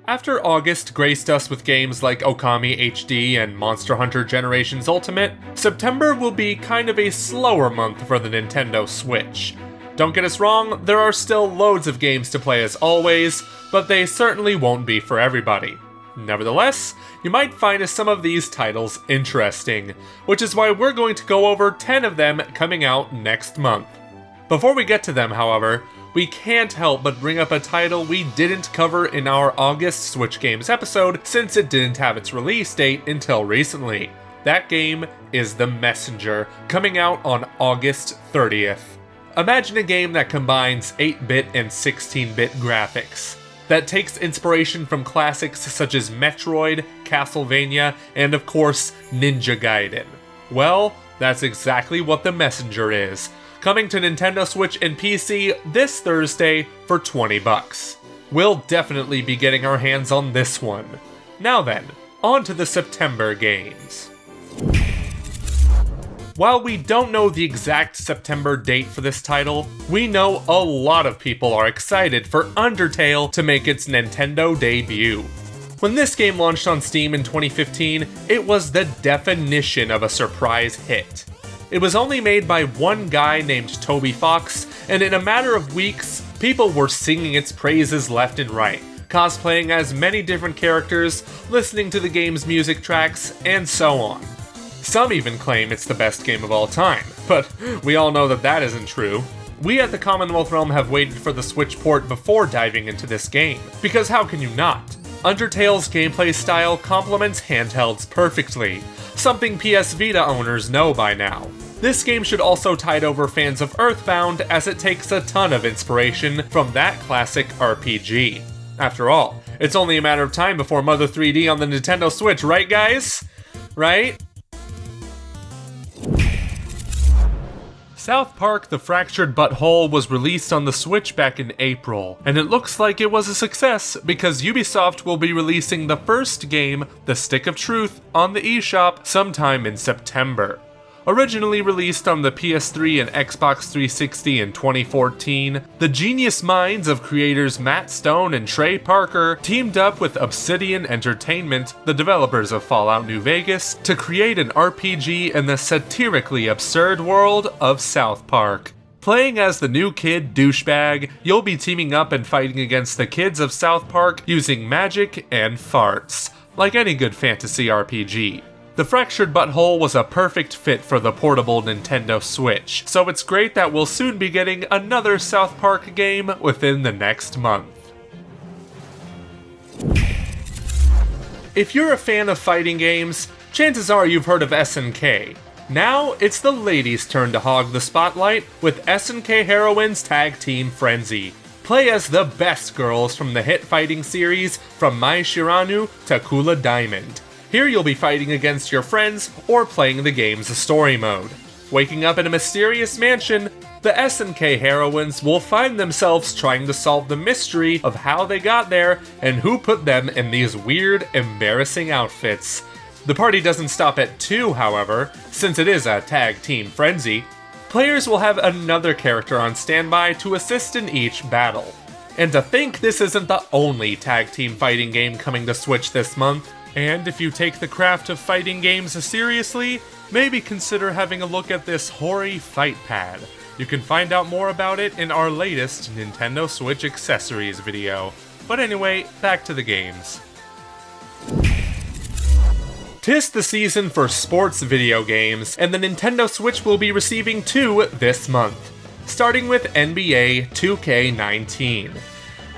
After August graced us with games like Okami HD and Monster Hunter Generations Ultimate, September will be kind of a slower month for the Nintendo Switch. Don't get us wrong, there are still loads of games to play as always, but they certainly won't be for everybody. Nevertheless, you might find some of these titles interesting, which is why we're going to go over 10 of them coming out next month. Before we get to them, however, we can't help but bring up a title we didn't cover in our August Switch Games episode since it didn't have its release date until recently. That game is The Messenger, coming out on August 30th. Imagine a game that combines 8-bit and 16-bit graphics, that takes inspiration from classics such as Metroid, Castlevania, and of course, Ninja Gaiden. Well, that's exactly what The Messenger is, coming to Nintendo Switch and PC this Thursday for $20. We'll definitely be getting our hands on this one. Now then, on to the September games. While we don't know the exact September date for this title, we know a lot of people are excited for Undertale to make its Nintendo debut. When this game launched on Steam in 2015, it was the definition of a surprise hit. It was only made by one guy named Toby Fox, and in a matter of weeks, people were singing its praises left and right, cosplaying as many different characters, listening to the game's music tracks, and so on. Some even claim it's the best game of all time, but we all know that that isn't true. We at the Commonwealth Realm have waited for the Switch port before diving into this game, because how can you not? Undertale's gameplay style complements handhelds perfectly, something PS Vita owners know by now. This game should also tide over fans of Earthbound, as it takes a ton of inspiration from that classic RPG. After all, it's only a matter of time before Mother 3D on the Nintendo Switch, right guys? Right? South Park: The Fractured But Whole was released on the Switch back in April, and it looks like it was a success because Ubisoft will be releasing the first game, The Stick of Truth, on the eShop sometime in September. Originally released on the PS3 and Xbox 360 in 2014, the genius minds of creators Matt Stone and Trey Parker teamed up with Obsidian Entertainment, the developers of Fallout New Vegas, to create an RPG in the satirically absurd world of South Park. Playing as the new kid Douchebag, you'll be teaming up and fighting against the kids of South Park using magic and farts, like any good fantasy RPG. The Fractured But Whole was a perfect fit for the portable Nintendo Switch, so it's great that we'll soon be getting another South Park game within the next month. If you're a fan of fighting games, chances are you've heard of SNK. Now, it's the ladies' turn to hog the spotlight with SNK Heroines Tag Team Frenzy. Play as the best girls from the hit fighting series from Mai Shiranu to Kula Diamond. Here you'll be fighting against your friends or playing the game's story mode. Waking up in a mysterious mansion, the SNK heroines will find themselves trying to solve the mystery of how they got there and who put them in these weird, embarrassing outfits. The party doesn't stop at 2, however, since it is a tag team frenzy. Players will have another character on standby to assist in each battle. And to think this isn't the only tag team fighting game coming to Switch this month. And if you take the craft of fighting games seriously, maybe consider having a look at this Hori Fight Pad. You can find out more about it in our latest Nintendo Switch accessories video. But anyway, back to the games. 'Tis the season for sports video games, and the Nintendo Switch will be receiving 2 this month, starting with NBA 2K19.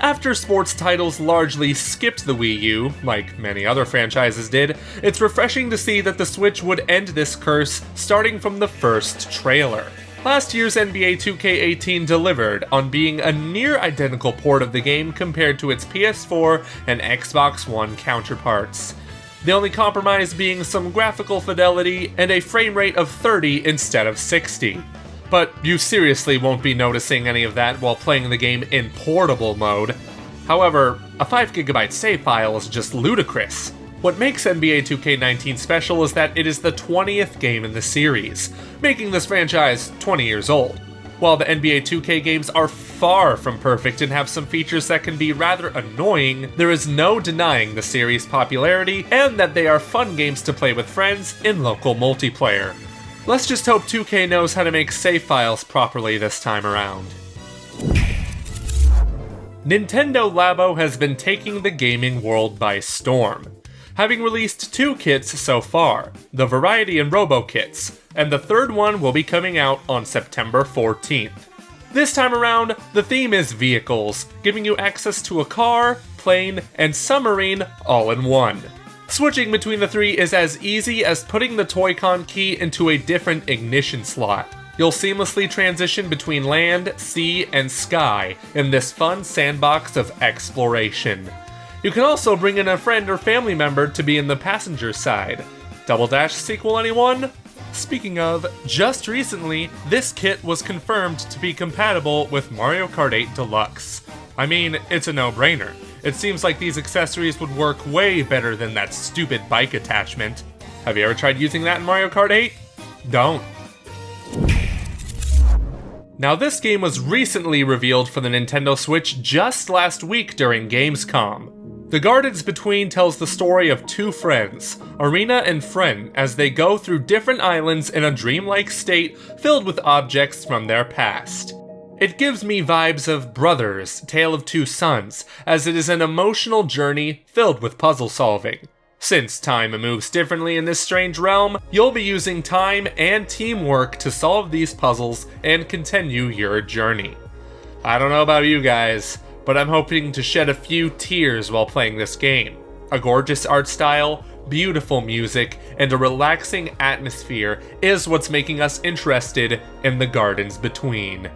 After sports titles largely skipped the Wii U, like many other franchises did, it's refreshing to see that the Switch would end this curse starting from the first trailer. Last year's NBA 2K18 delivered on being a near-identical port of the game compared to its PS4 and Xbox One counterparts. The only compromise being some graphical fidelity and a frame rate of 30 instead of 60. But you seriously won't be noticing any of that while playing the game in portable mode. However, a 5GB save file is just ludicrous. What makes NBA 2K19 special is that it is the 20th game in the series, making this franchise 20 years old. While the NBA 2K games are far from perfect and have some features that can be rather annoying, there is no denying the series' popularity and that they are fun games to play with friends in local multiplayer. Let's just hope 2K knows how to make save files properly this time around. Nintendo Labo has been taking the gaming world by storm, having released 2 kits so far, the Variety and Robo kits, and the third one will be coming out on September 14th. This time around, the theme is vehicles, giving you access to a car, plane, and submarine all in one. Switching between the 3 is as easy as putting the Toy-Con key into a different ignition slot. You'll seamlessly transition between land, sea, and sky in this fun sandbox of exploration. You can also bring in a friend or family member to be in the passenger side. Double Dash sequel, anyone? Speaking of, just recently, this kit was confirmed to be compatible with Mario Kart 8 Deluxe. I mean, it's a no-brainer. It seems like these accessories would work way better than that stupid bike attachment. Have you ever tried using that in Mario Kart 8? Don't. Now, this game was recently revealed for the Nintendo Switch just last week during Gamescom. The Gardens Between tells the story of 2 friends, Arena and Fren, as they go through different islands in a dreamlike state filled with objects from their past. It gives me vibes of Brothers, Tale of Two Sons, as it is an emotional journey filled with puzzle solving. Since time moves differently in this strange realm, you'll be using time and teamwork to solve these puzzles and continue your journey. I don't know about you guys, but I'm hoping to shed a few tears while playing this game. A gorgeous art style, beautiful music, and a relaxing atmosphere is what's making us interested in the Gardens Between.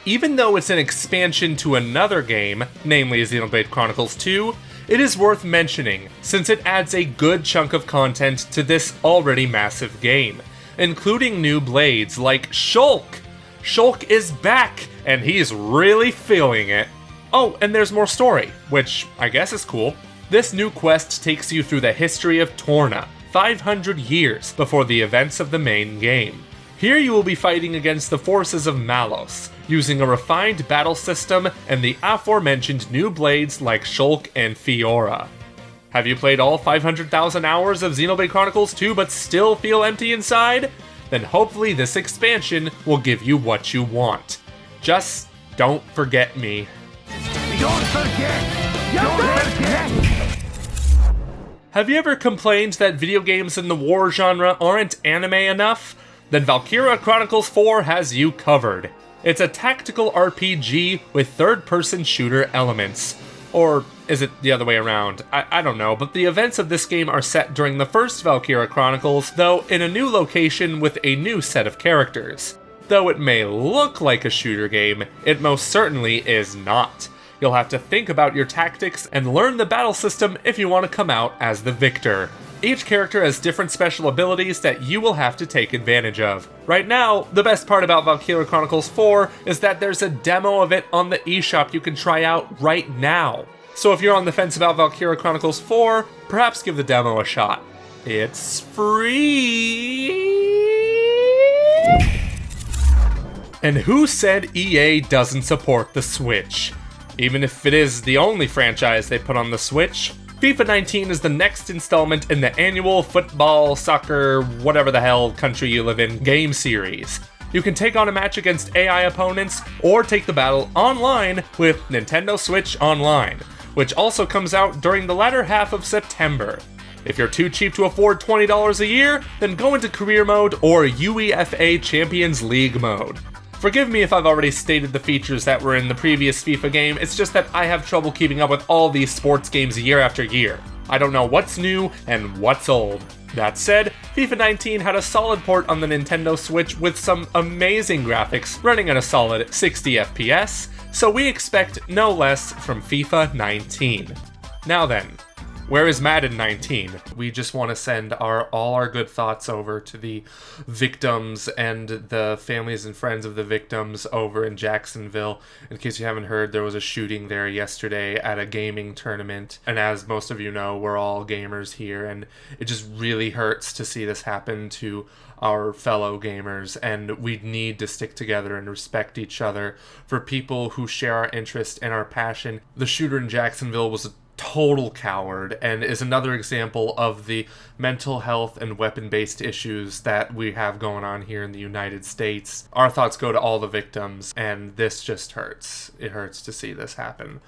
Even though it's an expansion to another game, namely Xenoblade Chronicles 2, it is worth mentioning since it adds a good chunk of content to this already massive game, including new blades like Shulk. Shulk is back, and he's really feeling it. Oh, and there's more story, which I guess is cool. This new quest takes you through the history of Torna, 500 years before the events of the main game. Here you will be fighting against the forces of Malos, using a refined battle system and the aforementioned new blades like Shulk and Fiora. Have you played all 500,000 hours of Xenoblade Chronicles 2 but still feel empty inside? Then hopefully this expansion will give you what you want. Just don't forget me. Don't forget! Don't forget! Have you ever complained that video games in the war genre aren't anime enough? Then Valkyria Chronicles 4 has you covered. It's a tactical RPG with third-person shooter elements. Or is it the other way around? I don't know, but the events of this game are set during the first Valkyria Chronicles, though in a new location with a new set of characters. Though it may look like a shooter game, it most certainly is not. You'll have to think about your tactics and learn the battle system if you want to come out as the victor. Each character has different special abilities that you will have to take advantage of. Right now, the best part about Valkyria Chronicles 4 is that there's a demo of it on the eShop you can try out right now. So if you're on the fence about Valkyria Chronicles 4, perhaps give the demo a shot. It's free! And who said EA doesn't support the Switch? Even if it is the only franchise they put on the Switch, FIFA 19 is the next installment in the annual football, soccer, whatever the hell country you live in game series. You can take on a match against AI opponents, or take the battle online with Nintendo Switch Online, which also comes out during the latter half of September. If you're too cheap to afford $20 a year, then go into career mode or UEFA Champions League mode. Forgive me if I've already stated the features that were in the previous FIFA game, it's just that I have trouble keeping up with all these sports games year after year. I don't know what's new and what's old. That said, FIFA 19 had a solid port on the Nintendo Switch with some amazing graphics running at a solid 60 FPS, so we expect no less from FIFA 19. Now then, Where is Madden 19? We just want to send all our good thoughts over to the victims and the families and friends of the victims over in Jacksonville. In case you haven't heard, there was a shooting there yesterday at a gaming tournament. And as most of you know, we're all gamers here, and it just really hurts to see this happen to our fellow gamers, and we need to stick together and respect each other for people who share our interest and our passion. The shooter in Jacksonville was a total coward and is another example of the mental health and weapon-based issues that we have going on here in the United States. Our thoughts go to all the victims, and this just hurts. It hurts to see this happen.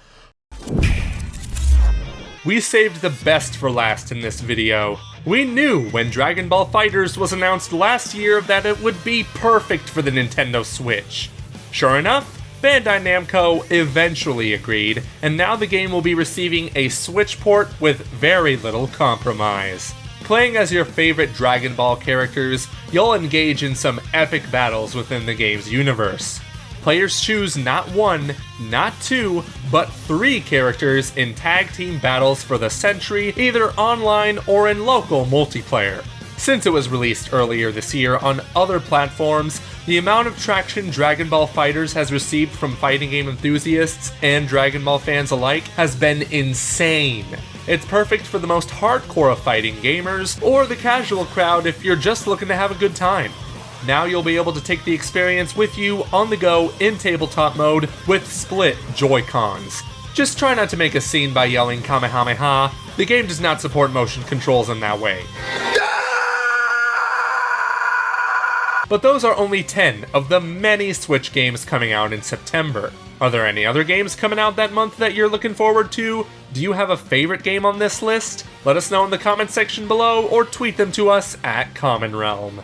We saved the best for last in this video. We knew when Dragon Ball FighterZ was announced last year that it would be perfect for the Nintendo Switch. Sure enough, Bandai Namco eventually agreed, and now the game will be receiving a Switch port with very little compromise. Playing as your favorite Dragon Ball characters, you'll engage in some epic battles within the game's universe. Players choose not one, not two, but 3 characters in tag team battles for the Century, either online or in local multiplayer. Since it was released earlier this year on other platforms, the amount of traction Dragon Ball FighterZ has received from fighting game enthusiasts and Dragon Ball fans alike has been insane. It's perfect for the most hardcore of fighting gamers, or the casual crowd if you're just looking to have a good time. Now you'll be able to take the experience with you on the go in tabletop mode with split Joy-Cons. Just try not to make a scene by yelling Kamehameha. The game does not support motion controls in that way. But those are only 10 of the many Switch games coming out in September. Are there any other games coming out that month that you're looking forward to? Do you have a favorite game on this list? Let us know in the comment section below or tweet them to us at Common Realm.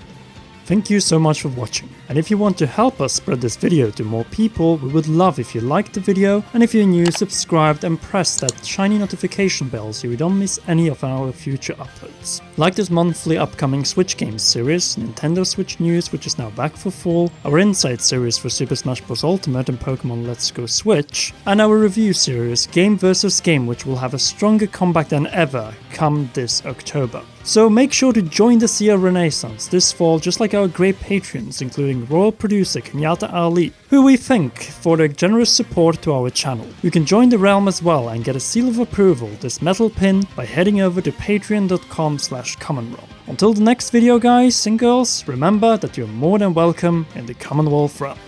Thank you so much for watching, and if you want to help us spread this video to more people, we would love if you liked the video, and if you're new, subscribed and press that shiny notification bell so you don't miss any of our future uploads. Like this monthly upcoming Switch Games series, Nintendo Switch News which is now back for fall, our Insight series for Super Smash Bros. Ultimate and Pokemon Let's Go Switch, and our review series Game vs Game which will have a stronger comeback than ever come this October. So make sure to join the SEA Renaissance this fall, just like our great patrons, including royal producer Kenyatta Ali, who we thank for their generous support to our channel. You can join the realm as well and get a seal of approval, this metal pin, by heading over to patreon.com/commonrealm. Until the next video guys and girls, remember that you're more than welcome in the Commonwealth realm.